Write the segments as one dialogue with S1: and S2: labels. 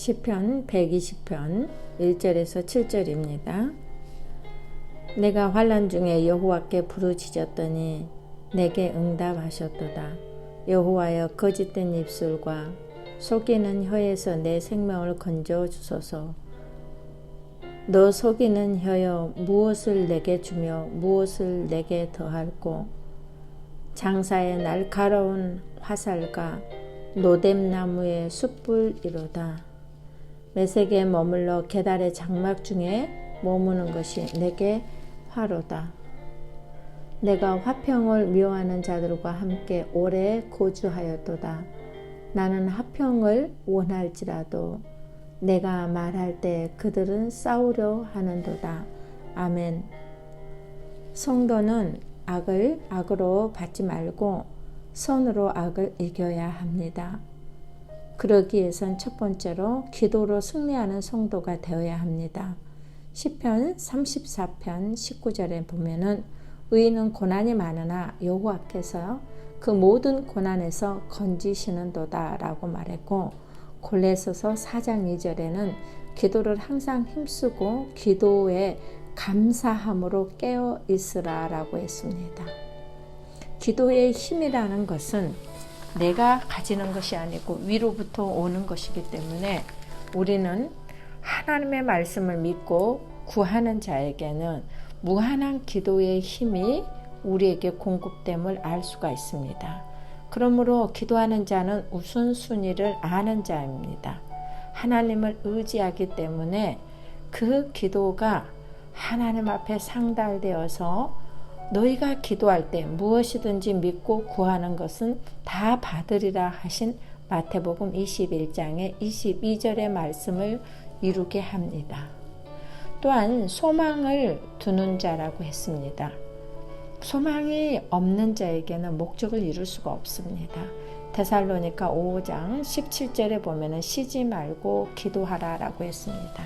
S1: 시편 120편 1절에서 7절입니다. 내가 환난 중에 여호와께 부르짖었더니 내게 응답하셨도다. 여호와여, 거짓된 입술과 속이는 혀에서 내 생명을 건져 주소서. 너 속이는 혀여, 무엇을 내게 주며 무엇을 내게 더할꼬. 장사의 날카로운 화살과 노뎀나무의 숯불이로다. 메색에 머물러 계달의 장막 중에 머무는 것이 내게 화로다. 내가 화평을 미워하는 자들과 함께 오래 거주하였도다. 나는 화평을 원할지라도 내가 말할 때 그들은 싸우려 하는도다. 아멘. 성도는 악을 악으로 받지 말고 선으로 악을 이겨야 합니다. 그러기 위해선 첫 번째로 기도로 승리하는 성도가 되어야 합니다. 시편 34편 19절에 보면은 의인은 고난이 많으나 여호와께서 그 모든 고난에서 건지시는도다 라고 말했고, 골로새서 4장 2절에는 기도를 항상 힘쓰고 기도에 감사함으로 깨어 있으라 라고 했습니다. 기도의 힘이라는 것은 내가 가지는 것이 아니고 위로부터 오는 것이기 때문에 우리는 하나님의 말씀을 믿고 구하는 자에게는 무한한 기도의 힘이 우리에게 공급됨을 알 수가 있습니다. 그러므로 기도하는 자는 우선순위를 아는 자입니다. 하나님을 의지하기 때문에 그 기도가 하나님 앞에 상달되어서 너희가 기도할 때 무엇이든지 믿고 구하는 것은 다 받으리라 하신 마태복음 21장의 22절의 말씀을 이루게 합니다. 또한 소망을 두는 자라고 했습니다. 소망이 없는 자에게는 목적을 이룰 수가 없습니다. 데살로니가 5장 17절에 보면 쉬지 말고 기도하라 라고 했습니다.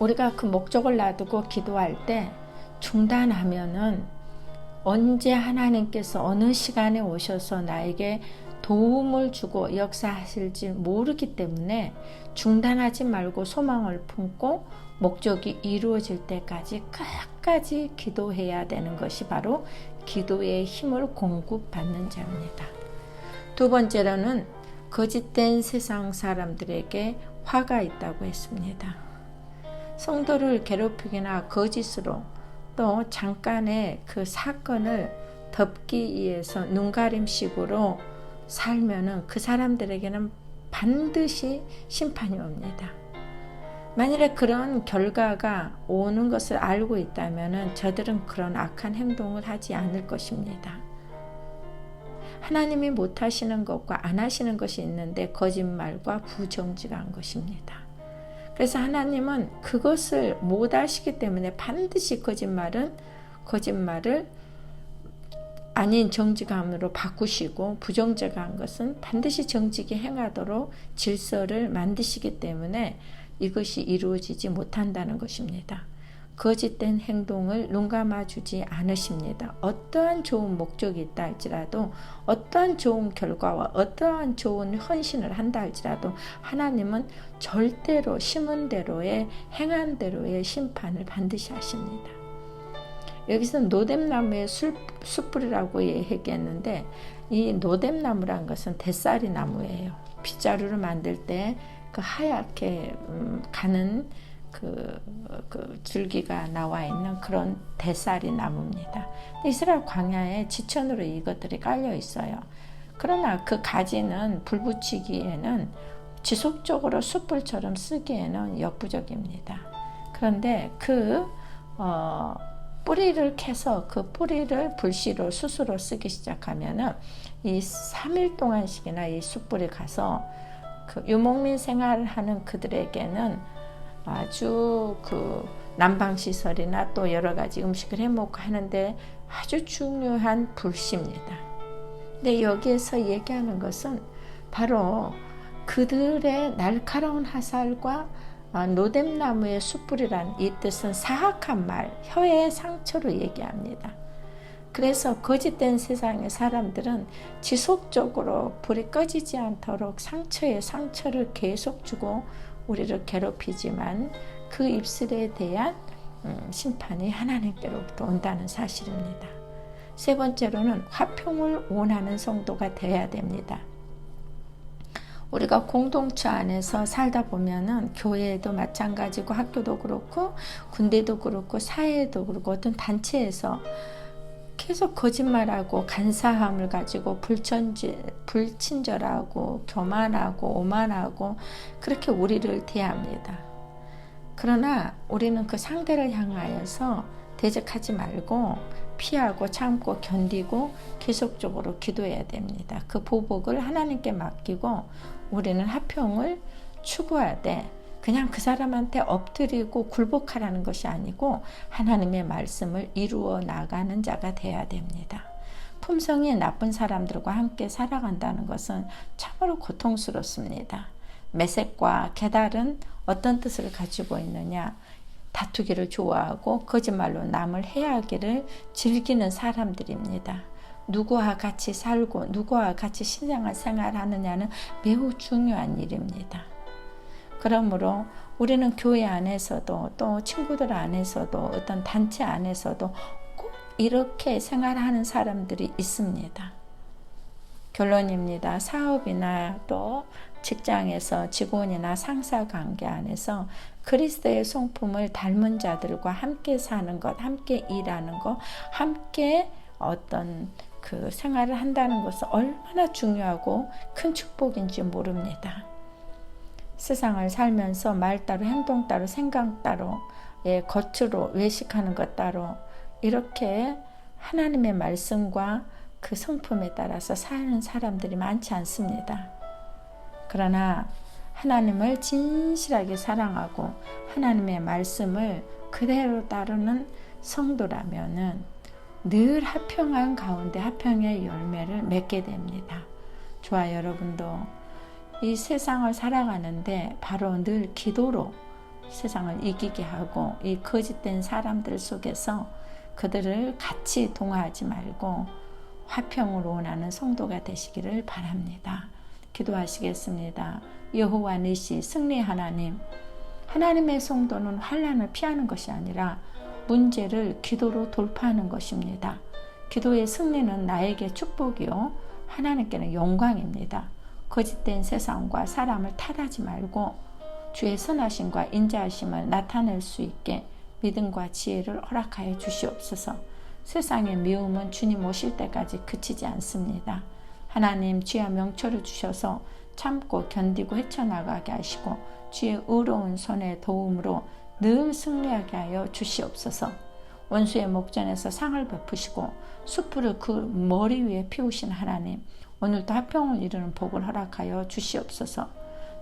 S1: 우리가 그 목적을 놔두고 기도할 때 중단하면은 언제 하나님께서 어느 시간에 오셔서 나에게 도움을 주고 역사하실지 모르기 때문에 중단하지 말고 소망을 품고 목적이 이루어질 때까지 끝까지 기도해야 되는 것이 바로 기도의 힘을 공급받는 자입니다. 두 번째로는 거짓된 세상 사람들에게 화가 있다고 했습니다. 성도를 괴롭히거나 거짓으로 또 잠깐의 그 사건을 덮기 위해서 눈가림식으로 살면은 그 사람들에게는 반드시 심판이 옵니다. 만일에 그런 결과가 오는 것을 알고 있다면은 저들은 그런 악한 행동을 하지 않을 것입니다. 하나님이 못 하시는 것과 안 하시는 것이 있는데 거짓말과 부정직한 것입니다. 그래서 하나님은 그것을 못 하시기 때문에 반드시 거짓말을 아닌 정직함으로 바꾸시고 부정직한 것은 반드시 정직히 행하도록 질서를 만드시기 때문에 이것이 이루어지지 못한다는 것입니다. 거짓된 행동을 눈감아주지 않으십니다. 어떠한 좋은 목적이 있다 할지라도, 어떠한 좋은 결과와 어떠한 좋은 헌신을 한다 할지라도 하나님은 절대로 심은 대로의 행한 대로의 심판을 반드시 하십니다. 여기서 노뎀나무의 숯불이라고 얘기했는데, 이 노뎀나무란 것은 대싸리 나무예요. 빗자루를 만들 때 그 하얗게 가는 그 줄기가 나와 있는 그런 대싸리 나무입니다. 이스라엘 광야에 지천으로 이것들이 깔려 있어요. 그러나 그 가지는 불 붙이기에는 지속적으로 숯불처럼 쓰기에는 역부족입니다. 그런데 뿌리를 캐서 그 뿌리를 불씨로 숯으로 쓰기 시작하면은 이 3일 동안씩이나 이 숯불이 가서 그 유목민 생활을 하는 그들에게는 아주 그 난방시설이나 또 여러 가지 음식을 해 먹고 하는데 아주 중요한 불씨입니다. 근데 여기에서 얘기하는 것은 바로 그들의 날카로운 화살과 노뎀나무의 숯불이란 이 뜻은 사악한 말, 혀의 상처로 얘기합니다. 그래서 거짓된 세상의 사람들은 지속적으로 불이 꺼지지 않도록 상처에 상처를 계속 주고 우리를 괴롭히지만 그 입술에 대한 심판이 하나님께로부터 온다는 사실입니다. 세 번째로는 화평을 원하는 성도가 되어야 됩니다. 우리가 공동체 안에서 살다 보면은 교회도 마찬가지고 학교도 그렇고 군대도 그렇고 사회도 그렇고 어떤 단체에서 계속 거짓말하고 간사함을 가지고 불친절하고 교만하고 오만하고 그렇게 우리를 대합니다. 그러나 우리는 그 상대를 향하여서 대적하지 말고 피하고 참고 견디고 계속적으로 기도해야 됩니다. 그 보복을 하나님께 맡기고 우리는 화평을 추구하되 그냥 그 사람한테 엎드리고 굴복하라는 것이 아니고 하나님의 말씀을 이루어 나가는 자가 되어야 됩니다. 품성이 나쁜 사람들과 함께 살아간다는 것은 참으로 고통스럽습니다. 매색과 계달은 어떤 뜻을 가지고 있느냐? 다투기를 좋아하고 거짓말로 남을 해하기를 즐기는 사람들입니다. 누구와 같이 살고 누구와 같이 신앙생활 하느냐는 매우 중요한 일입니다. 그러므로 우리는 교회 안에서도 또 친구들 안에서도 어떤 단체 안에서도 꼭 이렇게 생활하는 사람들이 있습니다. 결론입니다. 사업이나 또 직장에서 직원이나 상사 관계 안에서 그리스도의 성품을 닮은 자들과 함께 사는 것, 함께 일하는 것, 함께 어떤 그 생활을 한다는 것은 얼마나 중요하고 큰 축복인지 모릅니다. 세상을 살면서 말 따로 행동 따로 생각 따로 겉으로 외식하는 것 따로 이렇게 하나님의 말씀과 그 성품에 따라서 사는 사람들이 많지 않습니다. 그러나 하나님을 진실하게 사랑하고 하나님의 말씀을 그대로 따르는 성도라면은 늘 화평한 가운데 화평의 열매를 맺게 됩니다. 저와 여러분도 이 세상을 살아가는데 바로 늘 기도로 세상을 이기게 하고 이 거짓된 사람들 속에서 그들을 같이 동화하지 말고 화평을 원하는 성도가 되시기를 바랍니다. 기도하시겠습니다. 여호와 니시 승리 하나님, 하나님의 성도는 환난을 피하는 것이 아니라 문제를 기도로 돌파하는 것입니다. 기도의 승리는 나에게 축복이요 하나님께는 영광입니다. 거짓된 세상과 사람을 탓하지 말고 주의 선하심과 인자하심을 나타낼 수 있게 믿음과 지혜를 허락하여 주시옵소서. 세상의 미움은 주님 오실 때까지 그치지 않습니다. 하나님 주의 명철을 주셔서 참고 견디고 헤쳐나가게 하시고 주의 의로운 손의 도움으로 늘 승리하게 하여 주시옵소서. 원수의 목전에서 상을 베푸시고 숯불을 그 머리 위에 피우신 하나님, 오늘도 화평을 이루는 복을 허락하여 주시옵소서.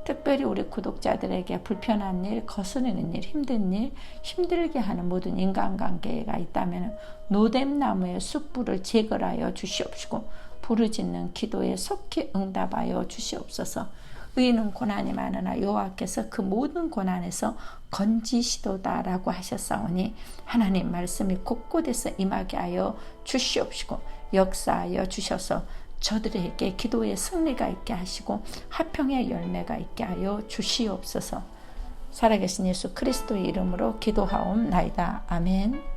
S1: 특별히 우리 구독자들에게 불편한 일, 거스르는 일, 힘든 일, 힘들게 하는 모든 인간관계가 있다면 노뎀나무의 숯불을 제거하여 주시옵시고 부르짖는 기도에 속히 응답하여 주시옵소서. 의인은 고난이 많으나 여호와께서 그 모든 고난에서 건지시도다라고 하셨사오니 하나님 말씀이 곳곳에서 임하게 하여 주시옵시고 역사하여 주셔서 저들에게 기도의 승리가 있게 하시고 화평의 열매가 있게 하여 주시옵소서. 살아계신 예수 그리스도의 이름으로 기도하옵나이다. 아멘.